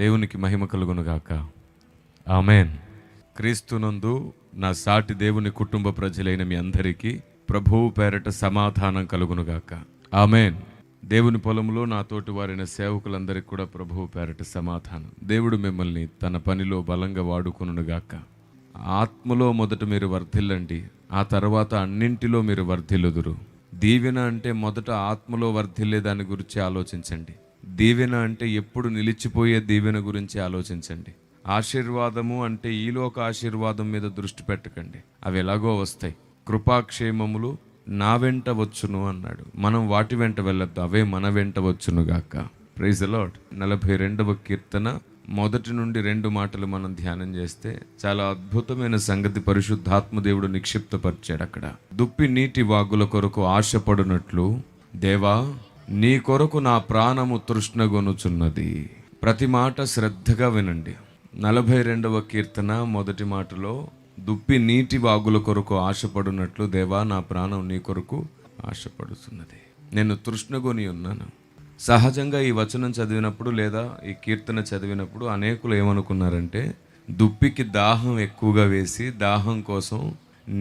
దేవునికి మహిమ కలుగునుగాక. ఆమెన్. క్రీస్తునందు నా సాటి దేవుని కుటుంబ ప్రజలైన మీ అందరికీ ప్రభువు పేరట సమాధానం కలుగునుగాక. ఆమెన్. దేవుని పొలంలో నా తోటి వారైన సేవకులందరికీ కూడా ప్రభువు పేరట సమాధానం. దేవుడు మిమ్మల్ని తన పనిలో బలంగా వాడుకొనుగాక. ఆత్మలో మొదట మీరు వర్ధిల్లండి, ఆ తర్వాత అన్నింటిలో మీరు వర్ధిల్లుదురు. దీవెన అంటే మొదట ఆత్మలో వర్ధిల్లే దాని గురించి ఆలోచించండి. దీవెన అంటే ఎప్పుడు నిలిచిపోయే దీవెన గురించి ఆలోచించండి. ఆశీర్వాదము అంటే ఈలోక ఆశీర్వాదం మీద దృష్టి పెట్టకండి, అవి ఎలాగో వస్తాయి. కృపాక్షేమములు నా వెంట వచ్చును అన్నాడు. మనం వాటి వెంట వెళ్ళొద్దు, అవే మన వెంట వచ్చునుగాక. Praise the lord. 42వ కీర్తన 1 నుండి 2 మాటలు మనం ధ్యానం చేస్తే చాలా అద్భుతమైన సంగతి పరిశుద్ధాత్మ దేవుడు నిక్షిప్తపరిచాడు అక్కడ. దుప్పి నీటి వాగుల కొరకు ఆశపడునట్లు దేవా నీ కొరకు నా ప్రాణము తృష్ణగొనుచున్నది. ప్రతి మాట శ్రద్ధగా వినండి. 42వ కీర్తన 1 మాటలో దుప్పి నీటి వాగుల కొరకు ఆశపడునట్లు దేవా నా ప్రాణం నీ కొరకు ఆశపడుతున్నది. నేను తృష్ణగొని ఉన్నాను. సహజంగా ఈ వచనం చదివినప్పుడు లేదా ఈ కీర్తన చదివినప్పుడు అనేకులు ఏమనుకున్నారంటే దుప్పికి దాహం ఎక్కువగా వేసి దాహం కోసం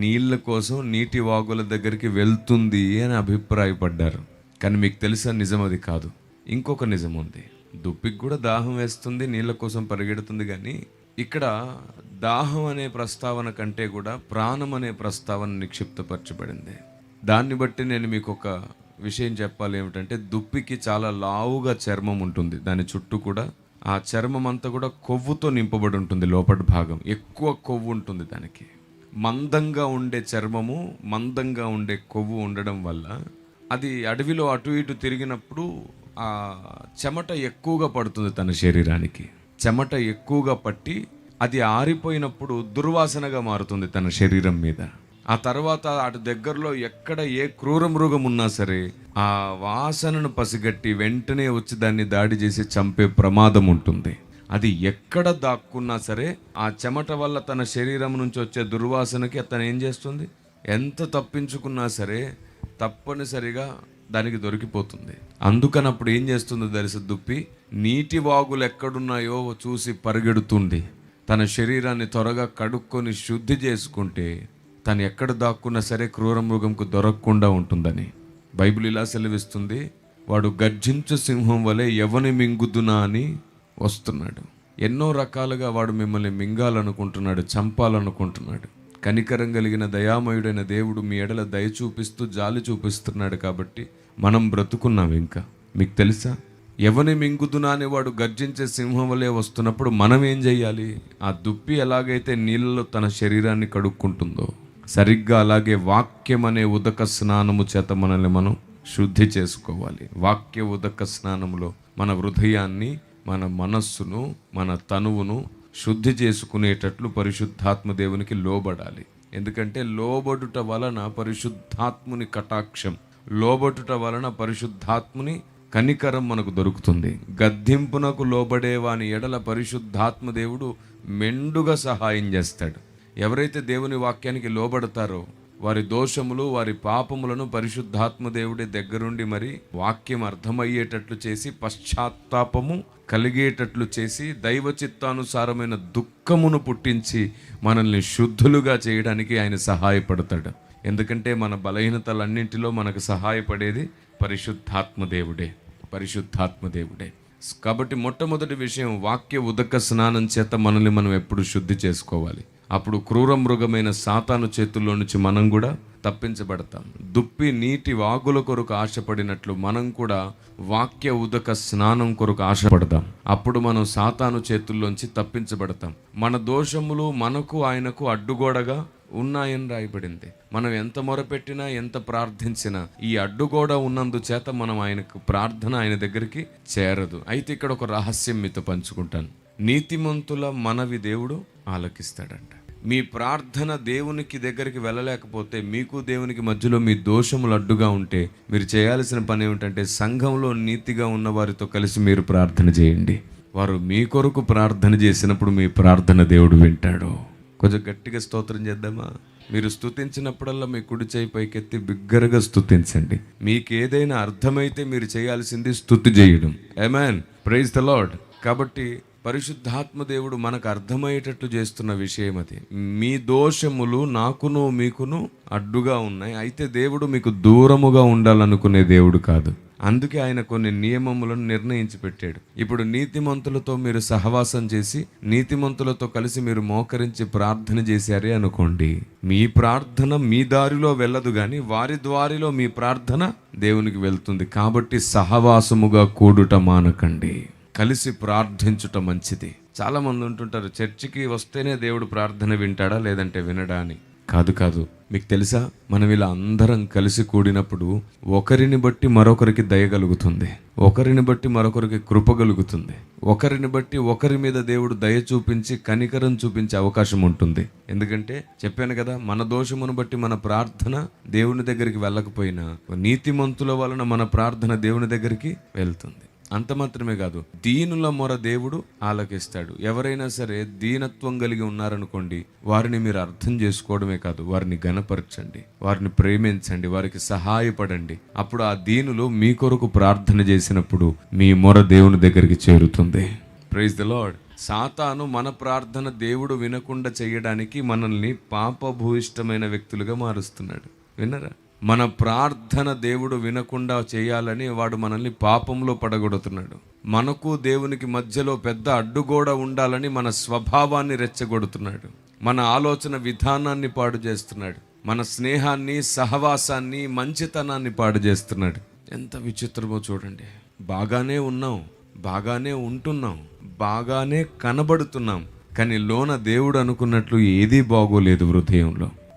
నీళ్ళ కోసం నీటి వాగుల దగ్గరికి వెళ్తుంది అని అభిప్రాయపడ్డారు. కానీ మీకు తెలుసా, నిజం అది కాదు. ఇంకొక నిజం ఉంది. దుప్పికి కూడా దాహం వేస్తుంది, నీళ్ళ కోసం పరిగెడుతుంది. కానీ ఇక్కడ దాహం అనే ప్రస్తావన కంటే కూడా ప్రాణం అనే ప్రస్తావన నిక్షిప్తపరచబడింది. దాన్ని బట్టి నేను మీకు ఒక విషయం చెప్పాలి. ఏమిటంటే దుప్పికి చాలా లావుగా చర్మం ఉంటుంది. దాని చుట్టూ కూడా ఆ చర్మం అంతా కూడా కొవ్వుతో నింపబడి ఉంటుంది. లోపటి భాగం ఎక్కువ కొవ్వు ఉంటుంది దానికి. మందంగా ఉండే చర్మము, మందంగా ఉండే కొవ్వు ఉండడం వల్ల అది అడవిలో అటు ఇటు తిరిగినప్పుడు ఆ చెమట ఎక్కువగా పడుతుంది తన శరీరానికి. చెమట ఎక్కువగా పట్టి అది ఆరిపోయినప్పుడు దుర్వాసనగా మారుతుంది తన శరీరం మీద. ఆ తర్వాత అటు దగ్గరలో ఎక్కడ ఏ క్రూర మృగం ఉన్నా సరే ఆ వాసనను పసిగట్టి వెంటనే వచ్చి దాన్ని దాడి చేసి చంపే ప్రమాదం ఉంటుంది. అది ఎక్కడ దాక్కున్నా సరే ఆ చెమట వల్ల తన శరీరం నుంచి వచ్చే దుర్వాసనకి అతను ఏం చేస్తుంది, ఎంత తప్పించుకున్నా సరే తప్పనిసరిగా దానికి దొరికిపోతుంది. అందుకని అప్పుడు ఏం చేస్తుందో తెలుసు, దుప్పి నీటి వాగులు ఎక్కడున్నాయో చూసి పరిగెడుతుంది. తన శరీరాన్ని త్వరగా కడుక్కొని శుద్ధి చేసుకుంటే తను ఎక్కడ దాక్కున్నా సరే క్రూర మృగంకు దొరకకుండా ఉంటుందని బైబిల్ ఇలా సెలవిస్తుంది. వాడు గర్జించు సింహం వలె ఎవని మింగుదునా అని వస్తున్నాడు. ఎన్నో రకాలుగా వాడు మిమ్మల్ని మింగాలనుకుంటున్నాడు, చంపాలనుకుంటున్నాడు. కనికరం కలిగిన దయామయుడైన దేవుడు మీ ఎడల దయ చూపిస్తూ జాలి చూపిస్తున్నాడు కాబట్టి మనం బ్రతుకున్నాం. ఇంకా మీకు తెలుసా, ఎవని మింగుదునా అని వాడు గర్జించే సింహం వలె వస్తున్నప్పుడు మనం ఏం చెయ్యాలి? ఆ దుప్పి ఎలాగైతే నీళ్ళలో తన శరీరాన్ని కడుక్కుంటుందో సరిగ్గా అలాగే వాక్యం అనే ఉదక స్నానము చేత మనల్ని మనం శుద్ధి చేసుకోవాలి. వాక్య ఉదక స్నానంలో మన హృదయాన్ని, మన మనస్సును, మన తనువును శుద్ధి చేసుకునేటట్లు పరిశుద్ధాత్మ దేవునికి లోబడాలి. ఎందుకంటే లోబడుట వలన పరిశుద్ధాత్ముని కటాక్షం, లోబడుట వలన పరిశుద్ధాత్ముని కనికరం మనకు దొరుకుతుంది. గద్దింపునకు లోబడేవాని ఎడల పరిశుద్ధాత్మ దేవుడు మెండుగా సహాయం చేస్తాడు. ఎవరైతే దేవుని వాక్యానికి లోబడతారో వారి దోషములు, వారి పాపములను పరిశుద్ధాత్మ దేవుడి దగ్గరుండి మరి వాక్యం అర్థమయ్యేటట్లు చేసి పశ్చాత్తాపము కలిగేటట్లు చేసి దైవ చిత్తానుసారమైన దుఃఖమును పుట్టించి మనల్ని శుద్ధులుగా చేయడానికి ఆయన సహాయపడతాడు. ఎందుకంటే మన బలహీనతలన్నింటిలో మనకు సహాయపడేది పరిశుద్ధాత్మ దేవుడే, పరిశుద్ధాత్మ దేవుడే. కాబట్టి మొట్టమొదటి విషయం, వాక్య ఉదక స్నానం చేత మనల్ని మనం ఎప్పుడు శుద్ధి చేసుకోవాలి. అప్పుడు క్రూర మృగమైన సాతాను చేతుల్లో నుంచి మనం కూడా తప్పించబడతాం. దుప్పి నీటి వాగుల కొరకు ఆశపడినట్లు మనం కూడా వాక్య ఉదక స్నానం కొరకు ఆశపడదాం. అప్పుడు మనం సాతాను చేతుల్లోంచి తప్పించబడతాం. మన దోషములు మనకు ఆయనకు అడ్డుగోడగా ఉన్నాయని రాయబడింది. మనం ఎంత మొరపెట్టినా, ఎంత ప్రార్థించినా ఈ అడ్డుగోడ ఉన్నందుచేత మనం ఆయనకు ప్రార్థన ఆయన దగ్గరికి చేరదు. అయితే ఇక్కడ ఒక రహస్యం మీతో పంచుకుంటాను. నీతిమంతుల మనవి దేవుడు ఆలకిస్తాడంట. మీ ప్రార్థన దేవునికి దగ్గరికి వెళ్ళలేకపోతే, మీకు దేవునికి మధ్యలో మీ దోషములు అడ్డుగా ఉంటే మీరు చేయాల్సిన పని ఏమిటంటే సంఘంలో నీతిగా ఉన్న వారితో కలిసి మీరు ప్రార్థన చేయండి. వారు మీ కొరకు ప్రార్థన చేసినప్పుడు మీ ప్రార్థన దేవుడు వింటాడు. కొంచెం గట్టిగా స్తోత్రం చేద్దామా? మీరు స్తుతించినప్పుడల్లా మీ కుడి చేయి పైకెత్తి బిగ్గరగా స్తుతించండి. మీకు ఏదైనా అర్థమైతే మీరు చేయాల్సింది స్తుతి చేయడం. ఆమేన్. Praise the lord. కాబట్టి పరిశుద్ధాత్మ దేవుడు మనకు అర్థమయ్యేటట్లు చేస్తున్న విషయం అది. మీ దోషములు నాకును మీకును అడ్డుగా ఉన్నాయి, అయితే దేవుడు మీకు దూరముగా ఉండాలనుకునే దేవుడు కాదు. అందుకే ఆయన కొన్ని నియమములను నిర్ణయించి పెట్టాడు. ఇప్పుడు నీతిమంతులతో మీరు సహవాసం చేసి నీతిమంతులతో కలిసి మీరు మోకరించి ప్రార్థన చేశారే అనుకోండి, మీ ప్రార్థన మీ దారిలో వెళ్ళదు, కానీ వారి ద్వారిలో మీ ప్రార్థన దేవునికి వెళ్తుంది. కాబట్టి సహవాసముగా కూడుట మానకండి, కలిసి ప్రార్థించుట మంచిది. చాలా మంది ఉంటుంటారు, చర్చికి వస్తేనే దేవుడు ప్రార్థన వింటాడా లేదంటే వినడా అని. కాదు. మీకు తెలుసా, మనం ఇలా అందరం కలిసి కూడినప్పుడు ఒకరిని బట్టి మరొకరికి దయ కలుగుతుంది, ఒకరిని బట్టి మరొకరికి కృప కలుగుతుంది, ఒకరిని బట్టి ఒకరి మీద దేవుడు దయ చూపించి కనికరం చూపించే అవకాశం ఉంటుంది. ఎందుకంటే చెప్పాను కదా, మన దోషమును బట్టి మన ప్రార్థన దేవుని దగ్గరికి వెళ్ళకపోయినా నీతిమంతుల వలన మన ప్రార్థన దేవుని దగ్గరికి వెళ్తుంది. అంత మాత్రమే కాదు, దీనుల మొర దేవుడు ఆలకిస్తాడు. ఎవరైనా సరే దీనత్వం కలిగి ఉన్నారనుకోండి, వారిని మీరు అర్థం చేసుకోవడమే కాదు, వారిని ఘనపరచండి, వారిని ప్రేమించండి, వారికి సహాయపడండి. అప్పుడు ఆ దీనులు మీ కొరకు ప్రార్థన చేసినప్పుడు మీ మొర దేవుని దగ్గరికి చేరుతుంది. Praise the lord. సాతాను మన ప్రార్థన దేవుడు వినకుండా చేయడానికి మనల్ని పాపభూయిష్టమైన వ్యక్తులుగా మారుస్తున్నాడు. విన్నరా? మన ప్రార్థన దేవుడు వినకుండా చేయాలని వాడు మనల్ని పాపంలో పడగొడుతున్నాడు. మనకు దేవునికి మధ్యలో పెద్ద అడ్డుగోడ ఉండాలని మన స్వభావాన్ని రెచ్చగొడుతున్నాడు, మన ఆలోచన విధానాన్ని పాడు చేస్తున్నాడు, మన స్నేహాన్ని, సహవాసాన్ని, మంచితనాన్ని పాడు చేస్తున్నాడు. ఎంత విచిత్రమో చూడండి. బాగానే ఉన్నాం, బాగానే ఉంటున్నాం, బాగానే కనబడుతున్నాం, కానీ లోన దేవుడు అనుకున్నట్లు ఏదీ బాగోలేదు.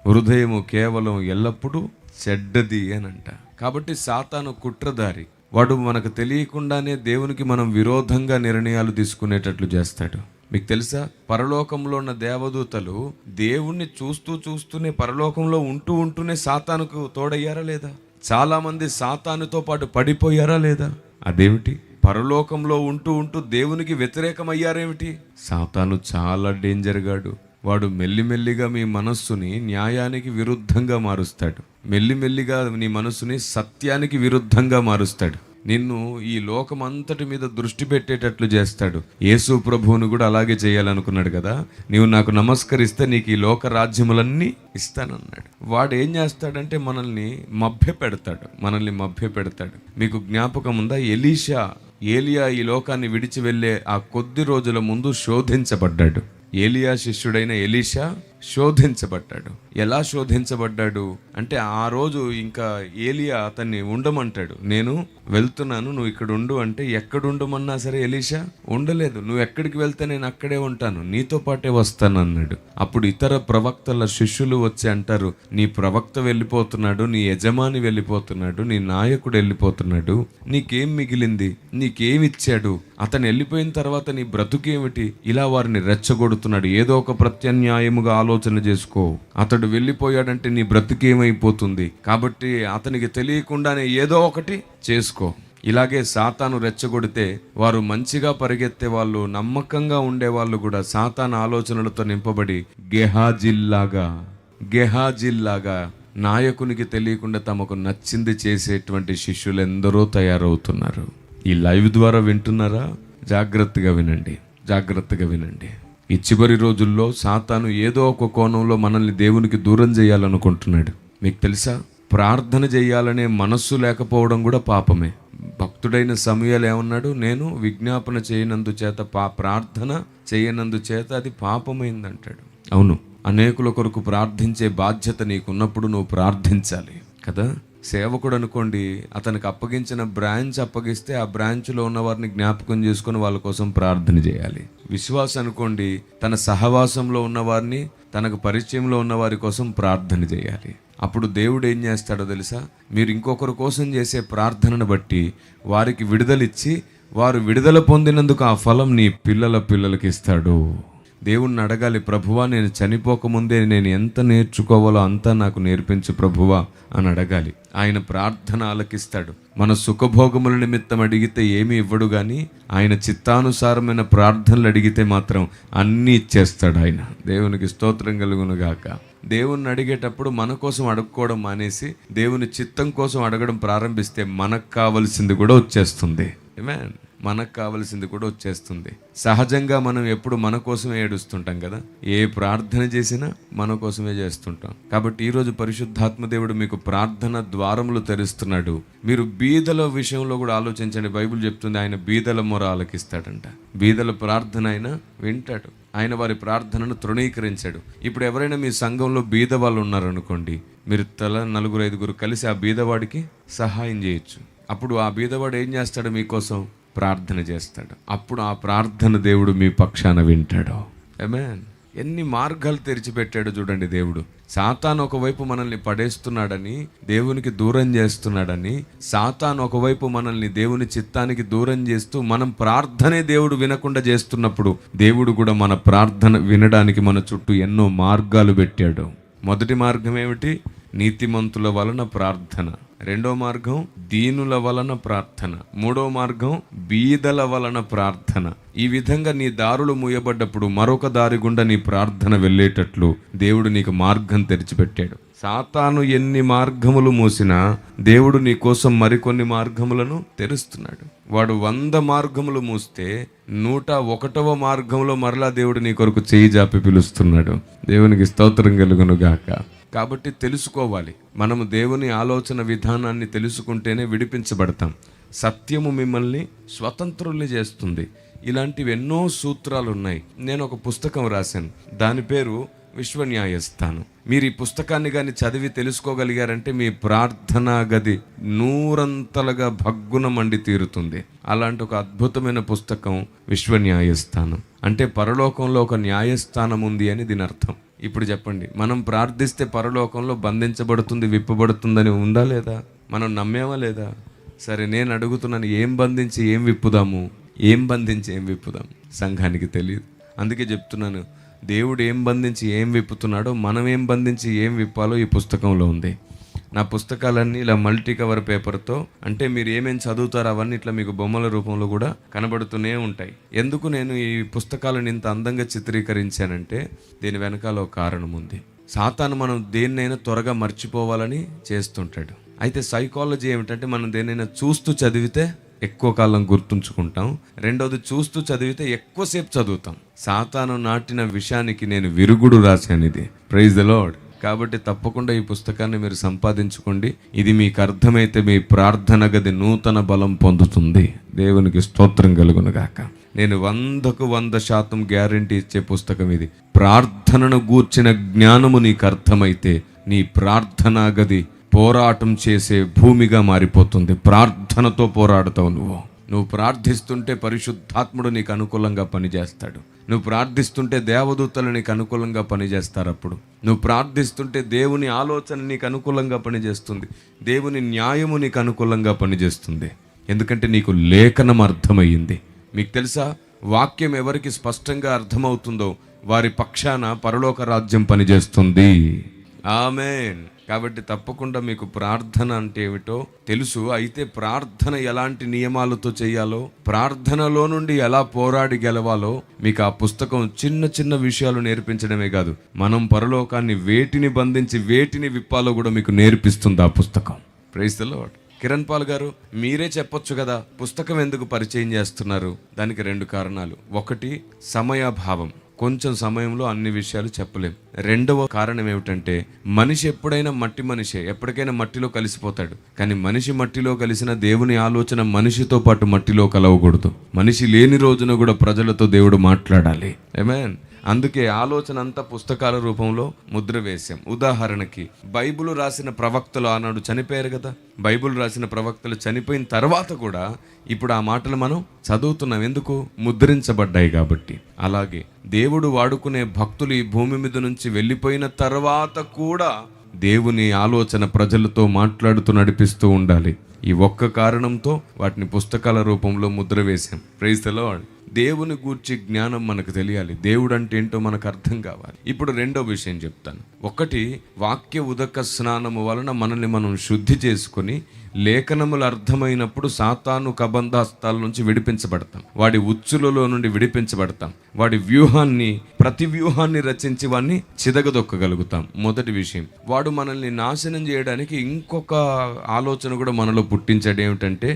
హృదయము కేవలం ఎల్లప్పుడూ చెడ్డది అని అంట. కాబట్టి సాతాను కుట్రదారి, వాడు మనకు తెలియకుండానే దేవునికి మనం విరోధంగా నిర్ణయాలు తీసుకునేటట్లు చేస్తాడు. మీకు తెలుసా, పరలోకంలో ఉన్న దేవదూతలు దేవుణ్ణి చూస్తూనే పరలోకంలో ఉంటూనే సాతానుకు తోడయ్యారా లేదా? చాలా మంది సాతానుతో పాటు పడిపోయారా లేదా? అదేమిటి? పరలోకంలో ఉంటూ దేవునికి వ్యతిరేకమయ్యారేమిటి? సాతాను చాలా డేంజర్ గాడు. వాడు మెల్లిమెల్లిగా మీ మనస్సుని న్యాయానికి విరుద్ధంగా మారుస్తాడు, మెల్లిమెల్లిగా నీ మనస్సుని సత్యానికి విరుద్ధంగా మారుస్తాడు, నిన్ను ఈ లోకమంతటి మీద దృష్టి పెట్టేటట్లు చేస్తాడు. యేసు ప్రభువును కూడా అలాగే చేయాలనుకున్నాడు కదా, నీవు నాకు నమస్కరిస్తే నీకు ఈ లోక రాజ్యములన్నీ ఇస్తానన్నాడు. వాడు ఏం చేస్తాడంటే మనల్ని మభ్య పెడతాడు. మీకు జ్ఞాపకం ఉందా? ఏలియా ఈ లోకాన్ని విడిచి వెళ్ళే ఆ కొద్ది రోజుల ముందు శోధించబడ్డాడు. ఏలియా శిష్యుడైన ఎలీషా శోధించబడ్డాడు. ఎలా శోధించబడ్డాడు అంటే, ఆ రోజు ఇంకా ఏలియా అతన్ని ఉండమంటాడు. నేను వెళ్తున్నాను, నువ్వు ఇక్కడ ఉండు అంటే, ఎక్కడ ఉండమన్నా సరే ఎలీషా ఉండలేదు. నువ్వు ఎక్కడికి వెళ్తే నేను అక్కడే ఉంటాను, నీతో పాటే వస్తాను అన్నాడు. అప్పుడు ఇతర ప్రవక్తల శిష్యులు వచ్చి అంటారు, నీ ప్రవక్త వెళ్ళిపోతున్నాడు, నీ యజమాని వెళ్ళిపోతున్నాడు, నీ నాయకుడు వెళ్ళిపోతున్నాడు, నీకేం మిగిలింది, నీకేమిచ్చాడు, అతను వెళ్ళిపోయిన తర్వాత నీ బ్రతుకేమిటి? ఇలా వారిని రెచ్చగొడుతున్నాడు. ఏదో ఒక ప్రత్యామ్నాయముగా ఆలోచన చేసుకో, అతడు వెళ్ళిపోయాడంటే నీ బ్రతుకేమైపోతుంది, కాబట్టి అతనికి తెలియకుండానే ఏదో ఒకటి చేసుకో. ఇలాగే సాతాను రెచ్చగొడితే వారు మంచిగా పరిగెత్తే వాళ్ళు, నమ్మకంగా ఉండేవాళ్ళు కూడా సాతాను ఆలోచనలతో నింపబడి గెహాజిల్లాగా నాయకునికి తెలియకుండా తమకు నచ్చింది చేసేటువంటి శిష్యులు ఎందరో తయారవుతున్నారు. ఈ లైవ్ ద్వారా వింటున్నారా? జాగ్రత్తగా వినండి. ఈ చివరి రోజుల్లో సాతాను ఏదో ఒక కోణంలో మనల్ని దేవునికి దూరం చేయాలనుకుంటున్నాడు. మీకు తెలుసా, ప్రార్థన చేయాలనే మనస్సు లేకపోవడం కూడా పాపమే. భక్తుడైన సమూయేలు ఏమన్నాడు? నేను విజ్ఞాపన చేయనందు చేత ప్రార్థన చేయనందు చేత అది పాపమైందంటాడు. అవును, అనేకుల కొరకు ప్రార్థించే బాధ్యత నీకున్నప్పుడు నువ్వు ప్రార్థించాలి కదా. సేవకుడు అనుకోండి, అతనికి అప్పగించిన బ్రాంచ్ అప్పగిస్తే ఆ బ్రాంచ్లో ఉన్న వారిని జ్ఞాపకం చేసుకొని వాళ్ళ కోసం ప్రార్థన చేయాలి. విశ్వాసం అనుకోండి, తన సహవాసంలో ఉన్న వారిని, తనకు పరిచయంలో ఉన్న వారి కోసం ప్రార్థన చేయాలి. అప్పుడు దేవుడు ఏం చేస్తాడో తెలుసా? మీరు ఇంకొకరి కోసం చేసే ప్రార్థనను బట్టి వారికి విడుదలిచ్చి, వారు విడుదల పొందినందుకు ఆ ఫలం నీ పిల్లలకి ఇస్తాడు. దేవుణ్ణి అడగాలి, ప్రభువా నేను చనిపోకముందే నేను ఎంత నేర్చుకోవాలో అంతా నాకు నేర్పించు ప్రభువా అని అడగాలి. ఆయన ప్రార్థన ఆలకిస్తాడు. మన సుఖభోగముల నిమిత్తం అడిగితే ఏమీ ఇవ్వడు, కానీ ఆయన చిత్తానుసారమైన ప్రార్థనలు అడిగితే మాత్రం అన్నీ ఇచ్చేస్తాడు ఆయన. దేవునికి స్తోత్రం కలుగును గాక. దేవుణ్ణి అడిగేటప్పుడు మన కోసం అడుక్కోవడం మానేసి దేవుని చిత్తం కోసం అడగడం ప్రారంభిస్తే మనకు కావలసింది కూడా వచ్చేస్తుంది. ఆమేన్. మనకు కావలసింది కూడా వచ్చేస్తుంది. సహజంగా మనం ఎప్పుడు మన కోసమే ఏడుస్తుంటాం కదా, ఏ ప్రార్థన చేసినా మన కోసమే చేస్తుంటాం. కాబట్టి ఈరోజు పరిశుద్ధాత్మ దేవుడు మీకు ప్రార్థన ద్వారములు తెరుస్తున్నాడు. మీరు బీదల విషయంలో కూడా ఆలోచించండి. బైబిల్ చెప్తుంది ఆయన బీదల మొర ఆలకిస్తాడంట. బీదల ప్రార్థన ఆయన వింటాడు. ఆయన వారి ప్రార్థనను తృణీకరించాడు. ఇప్పుడు ఎవరైనా మీ సంఘంలో బీద వాళ్ళు ఉన్నారనుకోండి, మీరు నలుగురు ఐదుగురు కలిసి ఆ బీదవాడికి సహాయం చేయొచ్చు. అప్పుడు ఆ బీదవాడు ఏం చేస్తాడు? మీకోసం ప్రార్థన చేస్తాడు. అప్పుడు ఆ ప్రార్థన దేవుడు మీ పక్షాన వింటాడు. ఆమేన్. ఎన్ని మార్గాలు తెరిచిపెట్టాడు చూడండి దేవుడు. సాతాను ఒకవైపు మనల్ని పడేస్తున్నాడని, దేవునికి దూరం చేస్తున్నాడని, సాతాను ఒకవైపు మనల్ని దేవుని చిత్తానికి దూరం చేస్తూ మనం ప్రార్థనే దేవుడు వినకుండా చేస్తున్నప్పుడు దేవుడు కూడా మన ప్రార్థన వినడానికి మన చుట్టూ ఎన్నో మార్గాలు పెట్టాడు. మొదటి మార్గం ఏమిటి? నీతిమంతుల వలన ప్రార్థన. రెండో మార్గం దీనుల వలన ప్రార్థన. మూడో మార్గం బీదల వలన ప్రార్థన. ఈ విధంగా నీ దారులు మూయబడ్డప్పుడు మరొక దారి గుండా నీ ప్రార్థన వెళ్ళేటట్లు దేవుడు నీకు మార్గం తెరిచిపెట్టాడు. సాతాను ఎన్ని మార్గములు మూసినా దేవుడు నీ కోసం మరికొన్ని మార్గములను తెరుస్తున్నాడు. వాడు 100 మార్గములు మూస్తే 101వ మార్గంలో మరలా దేవుడు నీ కొరకు చేయి జాపి పిలుస్తున్నాడు. దేవునికి స్తోత్రం కలుగును గాక. కాబట్టి తెలుసుకోవాలి. మనము దేవుని ఆలోచన విధానాన్ని తెలుసుకుంటేనే విడిపించబడతాం. సత్యము మిమ్మల్ని స్వతంత్రుల్ని చేస్తుంది. ఇలాంటివి ఎన్నో సూత్రాలు ఉన్నాయి. నేను ఒక పుస్తకం రాశాను, దాని పేరు విశ్వన్యాయస్థానం. మీరు ఈ పుస్తకాన్ని కానీ చదివి తెలుసుకోగలిగారంటే మీ ప్రార్థనా గది 100 భగ్గున మండి తీరుతుంది. అలాంటి ఒక అద్భుతమైన పుస్తకం విశ్వన్యాయస్థానం. అంటే పరలోకంలో ఒక న్యాయస్థానం ఉంది అని దీని అర్థం. ఇప్పుడు చెప్పండి, మనం ప్రార్థిస్తే పరలోకంలో బంధించబడుతుంది, విప్పబడుతుందని ఉందా లేదా? మనం నమ్మేమా లేదా? సరే, నేను అడుగుతున్నాను, ఏం బంధించి ఏం విప్పుదాము? ఏం బంధించి ఏం విప్పుదాం? సంఘానికి తెలియదు. అందుకే చెప్తున్నాను, దేవుడు ఏం బంధించి ఏం విప్పుతున్నాడో మనం ఏం బంధించి ఏం విప్పాలో ఈ పుస్తకంలో ఉంది. నా పుస్తకాలన్నీ ఇలా మల్టీ కవర్ పేపర్తో, అంటే మీరు ఏమేమి చదువుతారో అవన్నీ ఇట్లా మీకు బొమ్మల రూపంలో కూడా కనబడుతూనే ఉంటాయి. ఎందుకు నేను ఈ పుస్తకాలను ఇంత అందంగా చిత్రీకరించానంటే దీని వెనకాల ఒక కారణం ఉంది. సాతాను మనం దేన్నైనా త్వరగా మర్చిపోవాలని చేస్తుంటాడు. అయితే సైకాలజీ ఏమిటంటే మనం దేన్నైనా చూస్తూ చదివితే ఎక్కువ కాలం గుర్తుంచుకుంటాం. రెండోది, చూస్తూ చదివితే ఎక్కువసేపు చదువుతాం. సాతాను నాటిన విషయానికి నేను విరుగుడు రాశాను ఇది. Praise the lord. కాబట్టి తప్పకుండా ఈ పుస్తకాన్ని మీరు సంపాదించుకోండి. ఇది మీకు అర్థమైతే మీ ప్రార్థన గది నూతన బలం పొందుతుంది. దేవునికి స్తోత్రం కలుగును గాక. నేను 100కు 100% గ్యారంటీ ఇచ్చే పుస్తకం ఇది. ప్రార్థనను గూర్చిన జ్ఞానము నీకు అర్థమైతే నీ ప్రార్థనా గది పోరాటం చేసే భూమిగా మారిపోతుంది. ప్రార్థనతో పోరాడుతావు. నువ్వు ప్రార్థిస్తుంటే పరిశుద్ధాత్ముడు నీకు అనుకూలంగా పనిచేస్తాడు. నువ్వు ప్రార్థిస్తుంటే దేవదూతలు నీకు అనుకూలంగా పనిచేస్తారు. అప్పుడు నువ్వు ప్రార్థిస్తుంటే దేవుని ఆలోచన నీకు అనుకూలంగా పనిచేస్తుంది. దేవుని న్యాయము నీకు అనుకూలంగా పనిచేస్తుంది. ఎందుకంటే నీకు లేఖనం అర్థమయ్యింది. మీకు తెలుసా, వాక్యం ఎవరికి స్పష్టంగా అర్థమవుతుందో వారి పక్షాన పరలోక రాజ్యం పనిచేస్తుంది. ఆమేన్. కాబట్టి తప్పకుండా మీకు ప్రార్థన అంటే ఏమిటో తెలుసు. అయితే ప్రార్థన ఎలాంటి నియమాలతో చేయాలో, ప్రార్థనలో నుండి ఎలా పోరాడి గెలవాలో మీకు ఆ పుస్తకం చిన్న చిన్న విషయాలు నేర్పించడమే కాదు, మనం పరలోకాన్ని వేటిని బంధించి వేటిని విప్పాలో కూడా మీకు నేర్పిస్తుంది ఆ పుస్తకం. Praise the lord. Kiran Paul గారు, మీరే చెప్పొచ్చు కదా పుస్తకం ఎందుకు పరిచయం చేస్తున్నారు? దానికి 2 కారణాలు. ఒకటి, సమయాభావం. కొంచెం సమయంలో అన్ని విషయాలు చెప్పలేం. రెండవ కారణం ఏమిటంటే, మనిషి ఎప్పుడైనా మట్టి మనిషే, ఎప్పటికైనా మట్టిలో కలిసిపోతాడు. కానీ మనిషి మట్టిలో కలిసిన దేవుని ఆలోచన మనిషితో పాటు మట్టిలో కలవకూడదు. మనిషి లేని రోజున కూడా ప్రజలతో దేవుడు మాట్లాడాలి. ఆమేన్. అందుకే ఆలోచన అంతా పుస్తకాల రూపంలో ముద్ర వేశాం. ఉదాహరణకి బైబిల్ రాసిన ప్రవక్తలు ఆనాడు చనిపోయారు కదా. బైబిల్ రాసిన ప్రవక్తలు చనిపోయిన తర్వాత కూడా ఇప్పుడు ఆ మాటలు మనం చదువుతున్నాం. ఎందుకు? ముద్రించబడ్డాయి కాబట్టి. అలాగే దేవుడు వాడుకునే భక్తులు ఈ భూమి మీద నుంచి వెళ్ళిపోయిన తర్వాత కూడా దేవుని ఆలోచన ప్రజలతో మాట్లాడుతూ నడిపిస్తూ ఉండాలి. ఈ ఒక్క కారణంతో వాటిని పుస్తకాల రూపంలో ముద్ర వేశాం. Praise the lord. దేవుని గూర్చి జ్ఞానం మనకు తెలియాలి. దేవుడు అంటే ఏంటో మనకు అర్థం కావాలి. ఇప్పుడు రెండో విషయం చెప్తాను. ఒకటి, వాక్య ఉదక స్నానము వలన మనల్ని మనం శుద్ధి చేసుకొని లేఖనములు అర్థమైనప్పుడు సాతాను కబంధాస్తాల నుంచి విడిపించబడతాం, వాడి ఉచ్చులలో నుండి విడిపించబడతాం, వాడి ప్రతి వ్యూహాన్ని రచించి వాడిని చిదగదొక్కగలుగుతాం. మొదటి విషయం, వాడు మనల్ని నాశనం చేయడానికి ఇంకొక ఆలోచన కూడా మనలో పుట్టించాడు. ఏమిటంటే,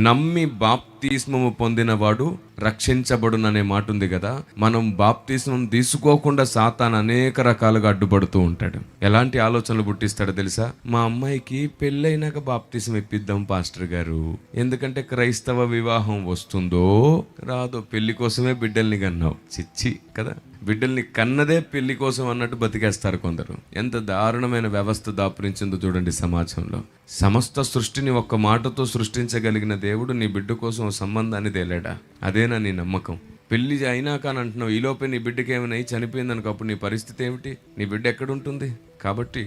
నమ్మి బాప్తిస్మము పొందిన వాడు రక్షించబడుననే మాట ఉంది కదా. మనం బాప్తిస్మం తీసుకోకుండా సాతాను అనేక రకాలుగా అడ్డుపడుతూ ఉంటాడు. ఎలాంటి ఆలోచనలు పుట్టిస్తాడో తెలుసా? మా అమ్మాయికి పెళ్ళైనాక బాప్తిస్మం ఇప్పిద్దాం పాస్టర్ గారు, ఎందుకంటే క్రైస్తవ వివాహం వస్తుందో రాదో, పెళ్లి కోసమే బిడ్డల్ని కన్నావు. చిచ్చి కదా, బిడ్డల్ని కన్నదే పెళ్లి కోసం అన్నట్టు బతికేస్తారు కొందరు. ఎంత దారుణమైన వ్యవస్థ దాపురించిందో చూడండి సమాజంలో. సమస్త సృష్టిని ఒక్క మాటతో సృష్టించగలిగిన దేవుడు నీ బిడ్డ కోసం సంబంధాన్ని తేలాడా? అదేనా నీ నమ్మకం? పెళ్లి అయినాక అని అంటున్నావు, ఈలోపే నీ బిడ్డకి ఏమైనా చనిపోయింది అనుకో, అప్పుడు నీ పరిస్థితి ఏమిటి? నీ బిడ్డ ఎక్కడుంటుంది? కాబట్టి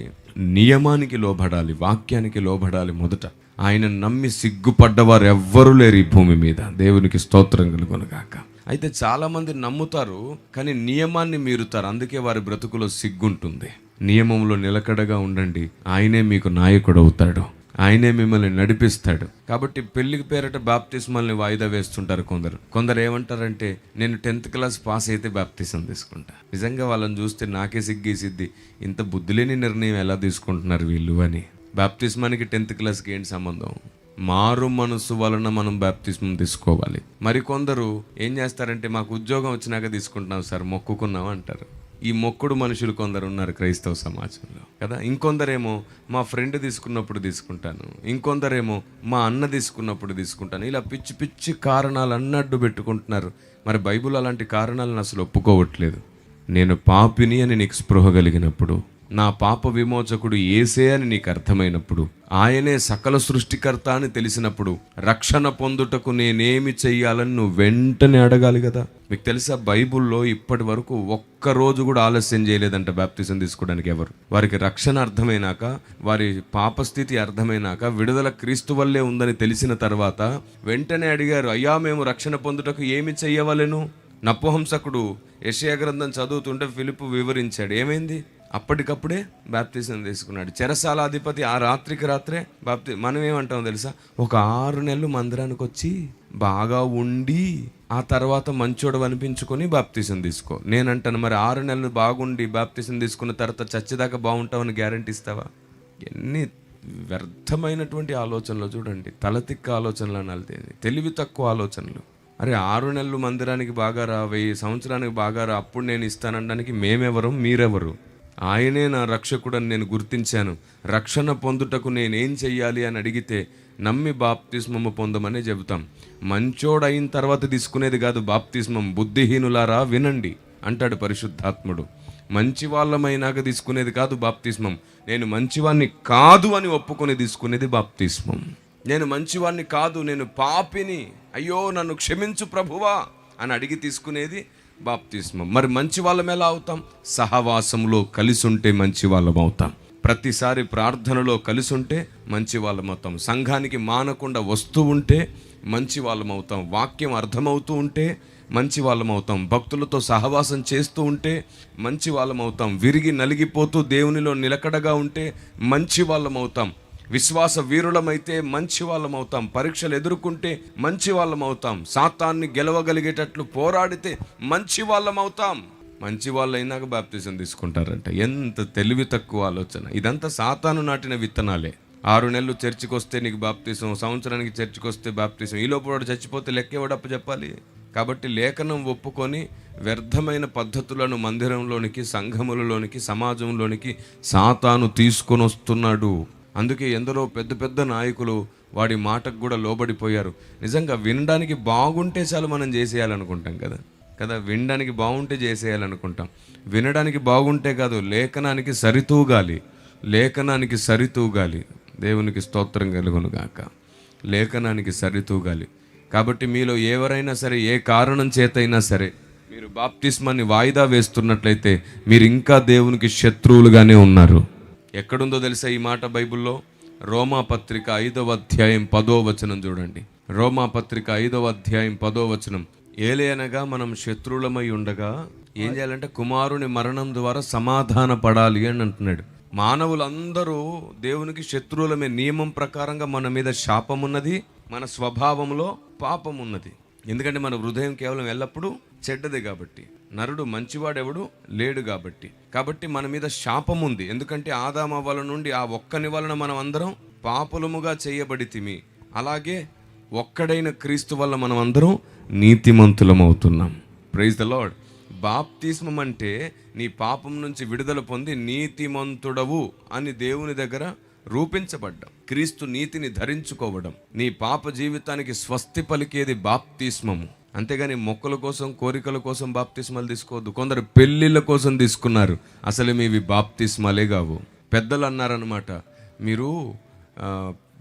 నియమానికి లోబడాలి, వాక్యానికి లోబడాలి. మొదట ఆయన నమ్మి సిగ్గుపడ్డవారు ఎవ్వరూ లేరు ఈ భూమి మీద. దేవునికి స్తోత్రం కలుగునుగాక. అయితే చాలామంది నమ్ముతారు కానీ నియమాన్ని మీరుతారు, అందుకే వారి బ్రతుకులో సిగ్గుంటుంది. నియమంలో నిలకడగా ఉండండి, ఆయనే మీకు నాయకుడు అవుతాడు, ఆయనే మిమ్మల్ని నడిపిస్తాడు. కాబట్టి పెళ్లికి పేరట బాప్తిస్మాల్ని వాయిదా వేస్తుంటారు కొందరు ఏమంటారంటే, నేను 10th క్లాస్ పాస్ అయితే బాప్తిసం తీసుకుంటా. నిజంగా వాళ్ళని చూస్తే నాకే సిగ్గేసిద్ది, ఇంత బుద్ధిలేని నిర్ణయం ఎలా తీసుకుంటున్నారు వీళ్ళు అని. బాప్తిస్మానికి 10th క్లాస్కి ఏంటి సంబంధం? మారు మనసు వలన మనం బాప్తిస్మం తీసుకోవాలి. మరికొందరు ఏం చేస్తారంటే, మాకు ఉద్యోగం వచ్చినాక తీసుకుంటున్నాం సార్, మొక్కుకున్నాం అంటారు. ఈ మొక్కుడు మనుషులు కొందరు ఉన్నారు క్రైస్తవ సమాజంలో కదా. ఇంకొందరేమో మా ఫ్రెండ్ తీసుకున్నప్పుడు తీసుకుంటాను, ఇంకొందరేమో మా అన్న తీసుకున్నప్పుడు తీసుకుంటాను. ఇలా పిచ్చి పిచ్చి కారణాలు అన్నట్టు పెట్టుకుంటున్నారు. మరి బైబిల్ అలాంటి కారణాలను అసలు ఒప్పుకోవట్లేదు. నేను పాపిని అని నీకు స్పృహ కలిగినప్పుడు, నా పాప విమోచకుడు యేసే అని నీకు అర్థమైనప్పుడు, ఆయనే సకల సృష్టికర్త అని తెలిసినప్పుడు, రక్షణ పొందుటకు నేనేమి చెయ్యాలని నువ్వు వెంటనే అడగాలి కదా. మీకు తెలుసా, బైబుల్లో ఇప్పటి వరకు ఒక్కరోజు కూడా ఆలస్యం చేయలేదంట బాప్తిసం తీసుకోవడానికి ఎవరు. వారికి రక్షణ అర్థమైనాక, వారి పాపస్థితి అర్థమైనాక, విడుదల క్రీస్తు వల్లే ఉందని తెలిసిన తర్వాత వెంటనే అడిగారు, అయ్యా మేము రక్షణ పొందుటకు ఏమి చెయ్యవలెను? నపుంసకుడు యెషయా గ్రంథం చదువుతుంటే ఫిలిప్పు వివరించాడు. ఏమైంది? అప్పటికప్పుడే బాప్తిసం తీసుకున్నాడు. చెరసాలాధిపతి ఆ రాత్రికి రాత్రే మనం ఏమంటాం తెలుసా? ఒక 6 నెలలు మందిరానికి వచ్చి బాగా ఉండి ఆ తర్వాత మంచోడు అనిపించుకొని బాప్తిసం తీసుకో. నేనంటాను, మరి 6 నెలలు బాగుండి బాప్తిసం తీసుకున్న తర్వాత చచ్చేదాకా బాగుంటావని గ్యారంటీ ఇస్తావా? ఎన్ని వ్యర్థమైనటువంటి ఆలోచనలు చూడండి. తలతిక్క ఆలోచనలు అనాలి, తెలివి తక్కువ ఆలోచనలు. అరే 6 నెలలు మందిరానికి బాగా రా, 1000 సంవత్సరానికి బాగా రా, అప్పుడు నేను ఇస్తానడానికి మేమెవరు, మీరెవరు? ఆయనే నా రక్షకుడని నేను గుర్తించాను, రక్షణ పొందుటకు నేనేం చెయ్యాలి అని అడిగితే నమ్మి బాప్తిస్మము పొందమనే చెబుతాం. మంచోడైన తర్వాత తీసుకునేది కాదు బాప్తిస్మం. బుద్ధిహీనులారా వినండి అంటాడు పరిశుద్ధాత్ముడు. మంచి వాళ్ళమైనాక తీసుకునేది కాదు బాప్తిస్మం. నేను మంచివాణ్ణి కాదు అని ఒప్పుకొని తీసుకునేది బాప్తిస్మం. నేను మంచివాణ్ణి కాదు, నేను పాపిని, అయ్యో నన్ను క్షమించు ప్రభువా అని అడిగి తీసుకునేది బాప్తిస్మం. మరి మంచి వాళ్ళం ఎలా అవుతాం? సహవాసంలో కలిసి ఉంటే మంచి వాళ్ళం అవుతాం. ప్రతిసారి ప్రార్థనలో కలిసి ఉంటే మంచి వాళ్ళం అవుతాం. సంఘానికి మానకుండా వస్తూ ఉంటే మంచి వాళ్ళం అవుతాం. వాక్యం అర్థమవుతూ ఉంటే మంచి వాళ్ళం అవుతాం. భక్తులతో సహవాసం చేస్తూ ఉంటే మంచి వాళ్ళం అవుతాం. విరిగి నలిగిపోతూ దేవునిలో నిలకడగా ఉంటే మంచి వాళ్ళం అవుతాం. విశ్వాస వీరులమైతే మంచి వాళ్ళం అవుతాం. పరీక్షలు ఎదుర్కొంటే మంచి వాళ్ళం అవుతాం. సాతాన్ని గెలవగలిగేటట్లు పోరాడితే మంచి వాళ్ళం అవుతాం. మంచి వాళ్ళు అయినాక బాప్తిసం తీసుకుంటారంట. ఎంత తెలివి తక్కువ ఆలోచన. ఇదంతా సాతాను నాటిన విత్తనాలే. 6 నెలలు చర్చికి వస్తే నీకు బాప్తిసం, సంవత్సరానికి చర్చికి వస్తే బాప్తిసం, ఈ లోపు వాడు చచ్చిపోతే లెక్కేవాడప్ప చెప్పాలి. కాబట్టి లేఖనం ఒప్పుకొని వ్యర్థమైన పద్ధతులను మందిరంలోనికి, సంఘములలోనికి, సమాజంలోనికి సాతాను తీసుకొని వస్తున్నాడు. అందుకే ఎందరో పెద్ద పెద్ద నాయకులు వాడి మాటకు కూడా లోబడిపోయారు. నిజంగా వినడానికి బాగుంటే చాలు మనం చేసేయాలనుకుంటాం కదా. వినడానికి బాగుంటే చేసేయాలనుకుంటాం. వినడానికి బాగుంటే కాదు, లేఖనానికి సరితూగాలి. దేవునికి స్తోత్రం కలుగునుగాక. లేఖనానికి సరితూగాలి. కాబట్టి మీలో ఎవరైనా సరే, ఏ కారణం చేతైనా సరే మీరు బాప్తిస్మాన్ని వాయిదా వేస్తున్నట్లయితే మీరు ఇంకా దేవునికి శత్రువులుగానే ఉన్నారు. ఎక్కడుందో తెలుసా ఈ మాట బైబిల్లో? రోమా పత్రిక 5వ అధ్యాయం 10వ వచనం చూడండి. రోమా పత్రిక 5వ అధ్యాయం 10వ వచనం. ఏలయనగా మనం శత్రువులమై ఉండగా ఏం చేయాలంటే కుమారుని మరణం ద్వారా సమాధాన పడాలి అని అంటున్నాడు. మానవులందరూ దేవునికి శత్రువులమే. నియమం ప్రకారంగా మన మీద శాపం ఉన్నది, మన స్వభావంలో పాపం ఉన్నది. ఎందుకంటే మన హృదయం కేవలం ఎల్లప్పుడూ చెడ్డదే కాబట్టి, నరుడు మంచివాడెవడు లేడు కాబట్టి మన మీద శాపం ఉంది. ఎందుకంటే ఆదామవ్వల నుండి ఆ ఒక్కని వలన మనం అందరం పాపులముగా చేయబడితిమి. అలాగే ఒక్కడైన క్రీస్తు వల్ల మనం అందరం నీతిమంతులం అవుతున్నాం. Praise the lord. బాప్తిస్మం అంటే నీ పాపం నుంచి విడుదల పొంది నీతిమంతుడవు అని దేవుని దగ్గర రూపించబడ్డం, క్రీస్తు నీతిని ధరించుకోవడం. నీ పాప జీవితానికి స్వస్తి పలికేది బాప్తిస్మము. అంతేగాని మొక్కల కోసం, కోరికల కోసం బాప్తిస్మాలు తీసుకోవద్దు. కొందరు పెళ్ళిళ్ళ కోసం తీసుకున్నారు, అసలు మీవి బాప్తిస్మాలే కావు. పెద్దలు అన్నారనమాట, మీరు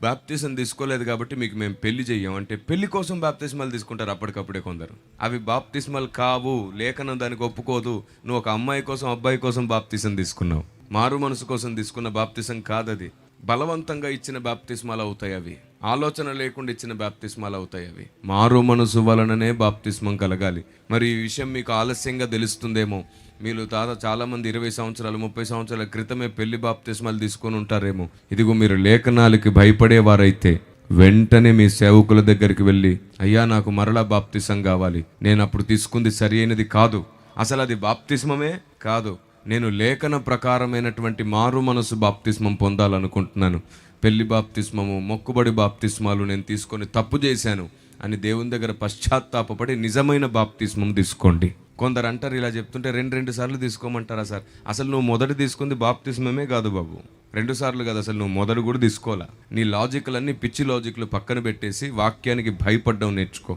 బాప్తిజం తీసుకోలేదు కాబట్టి మీకు మేము పెళ్లి చెయ్యం అంటే పెళ్లి కోసం బాప్తిస్మాలు తీసుకుంటారు అప్పటికప్పుడే కొందరు. అవి బాప్తిస్మాలు కావు, లేఖనం దానికి ఒప్పుకోదు. నువ్వు ఒక అమ్మాయి కోసం, అబ్బాయి కోసం బాప్తిజం తీసుకున్నావు, మారు మనసు కోసం తీసుకున్న బాప్తిజం కాదది. బలవంతంగా ఇచ్చిన బాప్తిస్మాలు అవుతాయి అవి, ఆలోచన లేకుండా ఇచ్చిన బాప్తిస్మాలు అవుతాయి అవి. మారు మనసు వలననే బాప్తిస్మం కలగాలి. మరి ఈ విషయం మీకు ఆలస్యంగా తెలుస్తుందేమో. మీరు చాలామంది 20 సంవత్సరాలు 30 సంవత్సరాల క్రితమే పెళ్లి బాప్తిస్మాలు తీసుకొని ఉంటారేమో. ఇదిగో మీరు లేఖనాలకి భయపడేవారైతే వెంటనే మీ సేవకుల దగ్గరికి వెళ్ళి, అయ్యా నాకు మరలా బాప్తిసం కావాలి, నేను అప్పుడు తీసుకుంది సరి అయినది కాదు, అసలు అది బాప్తిస్మమే కాదు, నేను లేఖన ప్రకారమైనటువంటి మారు మనసు బాప్తిస్మం పొందాలనుకుంటున్నాను, పెళ్లి బాప్తిస్మము, మొక్కుబడి బాప్తిస్మాలు నేను తీసుకొని తప్పు చేశాను అని దేవుని దగ్గర పశ్చాత్తాపపడి నిజమైన బాప్తిస్మం తీసుకోండి. కొందరు అంటారు, ఇలా చెప్తుంటే 2 సార్లు తీసుకోమంటారా సార్? అసలు నువ్వు మొదటి తీసుకుంది బాప్తిస్మమే కాదు బాబు, 2 సార్లు కాదు, అసలు నువ్వు మొదటి కూడా తీసుకోవాలా. నీ లాజిక్లన్నీ పిచ్చి లాజిక్లు పక్కన పెట్టేసి వాక్యానికి భయపడడం నేర్చుకో.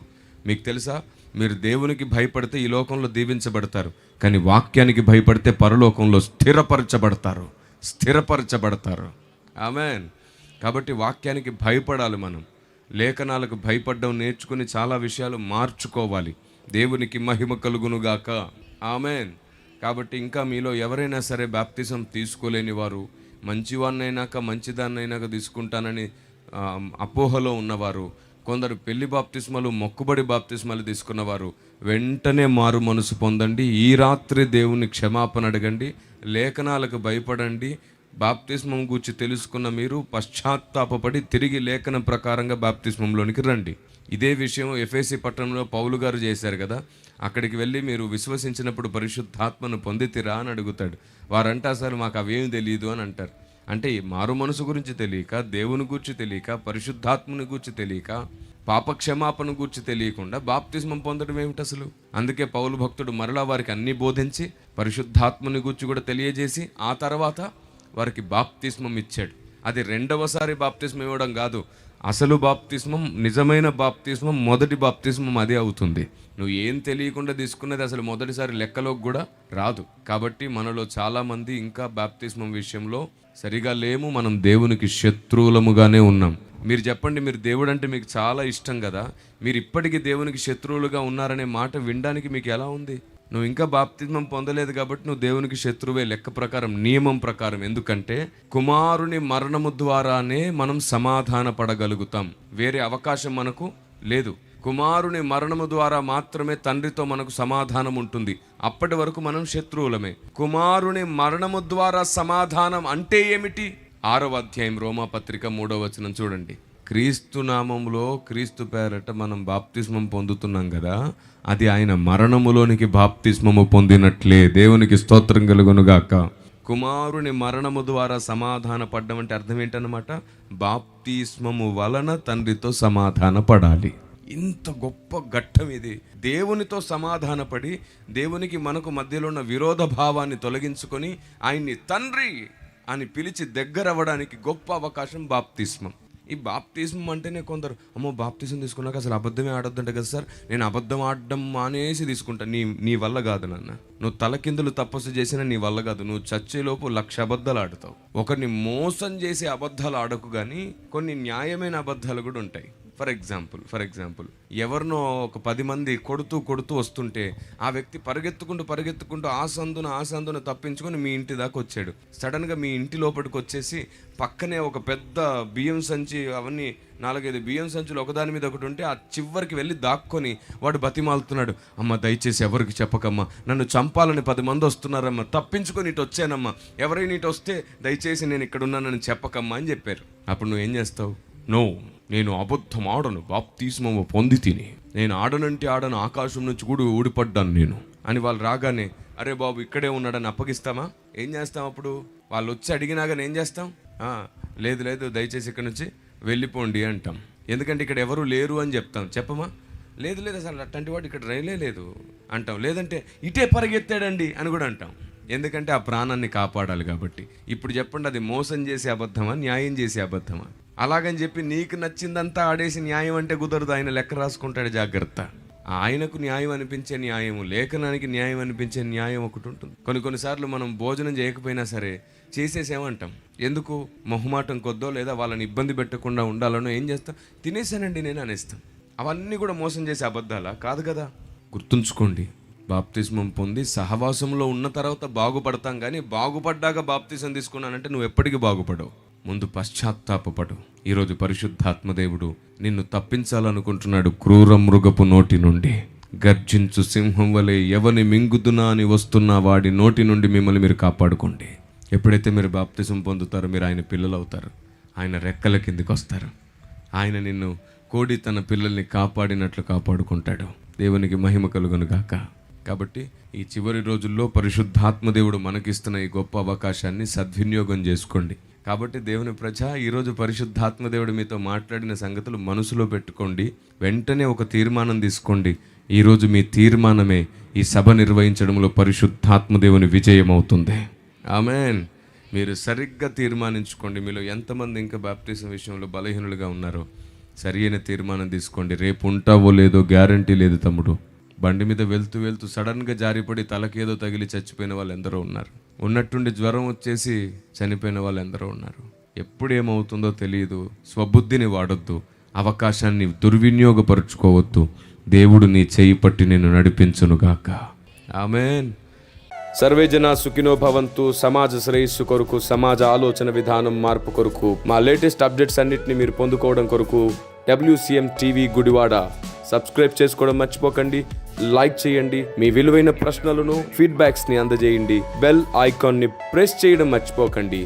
మీకు తెలుసా, మీరు దేవునికి భయపడితే ఈ లోకంలో దీవించబడతారు, కానీ వాక్యానికి భయపడితే పరలోకంలో స్థిరపరచబడతారు. ఆమేన్. కాబట్టి వాక్యానికి భయపడాలి మనం, లేఖనాలకు భయపడడం నేర్చుకుని చాలా విషయాలు మార్చుకోవాలి. దేవునికి మహిమ కలుగునుగాక. ఆమేన్. కాబట్టి ఇంకా మీలో ఎవరైనా సరే బాప్తిజం తీసుకోలేని వారు, మంచివాన్నైనాక మంచిదాన్నైనాక తీసుకుంటానని అపోహలో ఉన్నవారు, కొందరు పెళ్లి బాప్తిస్మాలు, మొక్కుబడి బాప్తిస్మాలు తీసుకున్నవారు, వెంటనే మారు మనసు పొందండి. ఈ రాత్రి దేవుని క్షమాపణ అడగండి, లేఖనాలకు భయపడండి. బాప్తిస్మం గురించి తెలుసుకున్న మీరు పశ్చాత్తాపపడి తిరిగి లేఖన ప్రకారంగా బాప్తిస్మంలోనికి రండి. ఇదే విషయం ఎఫెసీ పట్టణంలో పౌలు గారు చేశారు కదా. అక్కడికి వెళ్ళి మీరు విశ్వసించినప్పుడు పరిశుద్ధాత్మను పొందితిరా అని అడుగుతాడు. వారంటే అసలు మాకు అవేమి తెలియదు అని అంటారు. అంటే మారు మనసు గురించి తెలియక, దేవుని గురించి తెలియక, పరిశుద్ధాత్మని గురించి తెలియక, పాపక్షమాపణ గురించి తెలియకుండా బాప్తిస్మం పొందడం ఏమిటి అసలు? అందుకే పౌలు భక్తుడు మరలా వారికి అన్ని బోధించి పరిశుద్ధాత్మని గురించి కూడా తెలియజేసి ఆ తర్వాత వారికి బాప్తిస్మం ఇచ్చాడు. అది 2వసారి బాప్తిస్మం ఇవ్వడం కాదు, అసలు బాప్తిస్మం, నిజమైన బాప్తిస్మం, మొదటి బాప్తిస్మం అదే అవుతుంది. నువ్వు ఏం తెలియకుండా తీసుకున్నది అసలు మొదటిసారి లెక్కలోకి కూడా రాదు. కాబట్టి మనలో చాలామంది ఇంకా బాప్తిస్మం విషయంలో సరిగా లేము. మనం దేవునికి శత్రువులముగానే ఉన్నాం. మీరు చెప్పండి, మీరు దేవుడు అంటే మీకు చాలా ఇష్టం కదా, మీరు ఇప్పటికీ దేవునికి శత్రువులుగా ఉన్నారనే మాట వినడానికి మీకు ఎలా ఉంది? నువ్వు ఇంకా బాప్తిస్మం పొందలేదు కాబట్టి నువ్వు దేవునికి శత్రువే లెక్క ప్రకారం, నియమం ప్రకారం. ఎందుకంటే కుమారుని మరణము ద్వారానే మనం సమాధాన పడగలుగుతాం, వేరే అవకాశం మనకు లేదు. కుమారుని మరణము ద్వారా మాత్రమే తండ్రితో మనకు సమాధానం ఉంటుంది. అప్పటి వరకు మనం శత్రువులమే. కుమారుని మరణము ద్వారా సమాధానం అంటే ఏమిటి? 6వ అధ్యాయం రోమాపత్రిక 3వ వచనం చూడండి. క్రీస్తు నామములో, క్రీస్తు పేరట మనం బాప్తిస్మం పొందుతున్నాం కదా, అది ఆయన మరణములోనికి బాప్తిస్మము పొందినట్లే. దేవునికి స్తోత్రం కలుగునుగాక. కుమారుని మరణము ద్వారా సమాధాన పడ్డం అంటే అర్థం ఏంటన్నమాట? బాప్తిస్మము వలన తండ్రితో సమాధాన పడాలి. ఇంత గొప్ప ఘట్టం ఇది. దేవునితో సమాధానపడి దేవునికి మనకు మధ్యలో ఉన్న విరోధ భావాన్ని తొలగించుకొని ఆయన్ని తండ్రి అని పిలిచి దగ్గర అవ్వడానికి గొప్ప అవకాశం బాప్తిస్మం. ఈ బాప్తిస్మం అంటేనే కొందరు, అమ్మో బాప్తిస్మం తీసుకున్నాక అసలు అబద్ధమే ఆడొద్దంటే కదా సార్, నేను అబద్ధం ఆడడం మానేసి తీసుకుంటా. నీ వల్ల కాదు నాన్న, నువ్వు తలకిందులు తపస్సు చేసినా నీ వల్ల కాదు. నువ్వు చచ్చేలోపు 1,00,000 అబద్ధాలు ఆడతావు. ఒకరిని మోసం చేసే అబద్ధాలు ఆడకు, కానీ కొన్ని న్యాయమైన అబద్ధాలు కూడా ఉంటాయి. ఫర్ ఎగ్జాంపుల్ ఎవరినో ఒక 10 మంది కొడుతూ వస్తుంటే ఆ వ్యక్తి పరిగెత్తుకుంటూ ఆ సందున తప్పించుకొని మీ ఇంటి దాకా వచ్చాడు. సడన్గా మీ ఇంటి లోపలికి వచ్చేసి పక్కనే ఒక పెద్ద బియ్యం సంచి, అవన్నీ 4-5 బియ్యం సంచులు ఒకదాని మీద ఒకటి ఉంటే ఆ చివరికి వెళ్ళి దాక్కొని వాడు బతిమాలుతున్నాడు, అమ్మ దయచేసి ఎవరికి చెప్పకమ్మా, నన్ను చంపాలని 10 మంది వస్తున్నారమ్మా, తప్పించుకొని ఇటు వచ్చానమ్మా, ఎవరైనా ఇటు వస్తే దయచేసి నేను ఇక్కడ ఉన్నానని చెప్పకమ్మా అని చెప్పారు. అప్పుడు నువ్వు ఏం చేస్తావు? నో, నేను అబద్ధం ఆడను, బాప్తిస్మము పొంది తిని, నేను ఆడనంటే ఆడను, ఆకాశం నుంచి కూడా ఊడిపడ్డాను నేను అని వాళ్ళు రాగానే అరే బాబు ఇక్కడే ఉన్నాడని అప్పగిస్తామా? ఏం చేస్తాం అప్పుడు? వాళ్ళు వచ్చి అడిగినాగానే ఏం చేస్తాం? లేదు దయచేసి ఇక్కడ నుంచి వెళ్ళిపోండి అంటాం. ఎందుకంటే ఇక్కడ ఎవరు లేరు అని చెప్తాం. చెప్పమా? లేదు అసలు అట్లాంటి వాడు ఇక్కడ రైలే లేదు అంటాం. లేదంటే ఇటే పరిగెత్తాడండి అని కూడా అంటాం. ఎందుకంటే ఆ ప్రాణాన్ని కాపాడాలి కాబట్టి. ఇప్పుడు చెప్పండి, అది మోసం చేసే అబద్ధమా, న్యాయం చేసే అబద్ధమా? అలాగని చెప్పి నీకు నచ్చిందంతా ఆడేసి న్యాయం అంటే కుదరదు. ఆయన లెక్క రాసుకుంటాడు, జాగ్రత్త. ఆయనకు న్యాయం అనిపించే న్యాయము, లేఖనానికి న్యాయం అనిపించే న్యాయం ఒకటి ఉంటుంది. కొన్నిసార్లు మనం భోజనం చేయకపోయినా సరే చేసేసేమంటాం. ఎందుకు? మొహమాటం కొద్దో లేదా వాళ్ళని ఇబ్బంది పెట్టకుండా ఉండాలనో ఏం చేస్తాం? తినేసానండి నేను అనేస్తాం. అవన్నీ కూడా మోసం చేసే అబద్ధాలా? కాదు కదా. గుర్తుంచుకోండి, బాప్తిస్మం పొంది సహవాసంలో ఉన్న తర్వాత బాగుపడతాం, కానీ బాగుపడ్డాక బాప్తిసం తీసుకున్నానంటే నువ్వు ఎప్పటికీ బాగుపడవు. ముందు పశ్చాత్తాపపడు. ఈరోజు పరిశుద్ధాత్మదేవుడు నిన్ను తప్పించాలనుకుంటున్నాడు క్రూర మృగపు నోటి నుండి. గర్జించు సింహం వలె ఎవని మింగుదునా అని వస్తున్న వాడి నోటి నుండి మిమ్మల్ని మీరు కాపాడుకోండి. ఎప్పుడైతే మీరు బాప్తిసం పొందుతారో మీరు ఆయన పిల్లలు అవుతారు. ఆయన రెక్కల కిందికి వస్తారు. ఆయన నిన్ను కోడి తన పిల్లల్ని కాపాడినట్లు కాపాడుకుంటాడు. దేవునికి మహిమ కలుగును గాక. కాబట్టి ఈ చివరి రోజుల్లో పరిశుద్ధాత్మదేవుడు మనకిస్తున్న ఈ గొప్ప అవకాశాన్ని సద్వినియోగం చేసుకోండి. కాబట్టి దేవుని ప్రజ, ఈరోజు పరిశుద్ధాత్మదేవుడు మీతో మాట్లాడిన సంగతులు మనసులో పెట్టుకోండి. వెంటనే ఒక తీర్మానం తీసుకోండి. ఈరోజు మీ తీర్మానమే ఈ సభ నిర్వహించడంలో పరిశుద్ధాత్మదేవుని విజయం అవుతుంది. ఆమేన్. మీరు సరిగ్గా తీర్మానించుకోండి. మీలో ఎంతమంది ఇంకా బాప్టిజం విషయంలో బలహీనులుగా ఉన్నారో సరి అయిన తీర్మానం తీసుకోండి. రేపు ఉంటావో లేదో గ్యారంటీ లేదు తమ్ముడు. బండి మీద వెళ్తూ సడన్గా జారిపడి తలకేదో తగిలి చచ్చిపోయిన వాళ్ళు ఎందరో ఉన్నారు. ఉన్నట్టుండి జ్వరం వచ్చేసి చనిపోయిన వాళ్ళు ఎందరో ఉన్నారు. ఎప్పుడు ఏమవుతుందో తెలియదు. స్వబుద్ధిని వాడొద్దు, అవకాశాన్ని దుర్వినియోగపరుచుకోవద్దు. దేవుడు నీ చేయి పట్టి నిన్ను నడిపించునుగాక. ఆమేన్. సర్వే జన సుఖినో భవంతు. సమాజ శ్రేయస్సు కొరకు, సమాజ ఆలోచన విధానం మార్పు కొరకు, మా లేటెస్ట్ అప్డేట్స్ అన్నిటిని మీరు పొందుకోవడం కొరకు WCM టీవీ గుడివాడ సబ్స్క్రైబ్ చేసుకోవడం మర్చిపోకండి. లైక్ చేయండి. మీ విలువైన ప్రశ్నలను, ఫీడ్బ్యాక్స్ని అందజేయండి. బెల్ ఐకాన్ని ప్రెస్ చేయడం మర్చిపోకండి.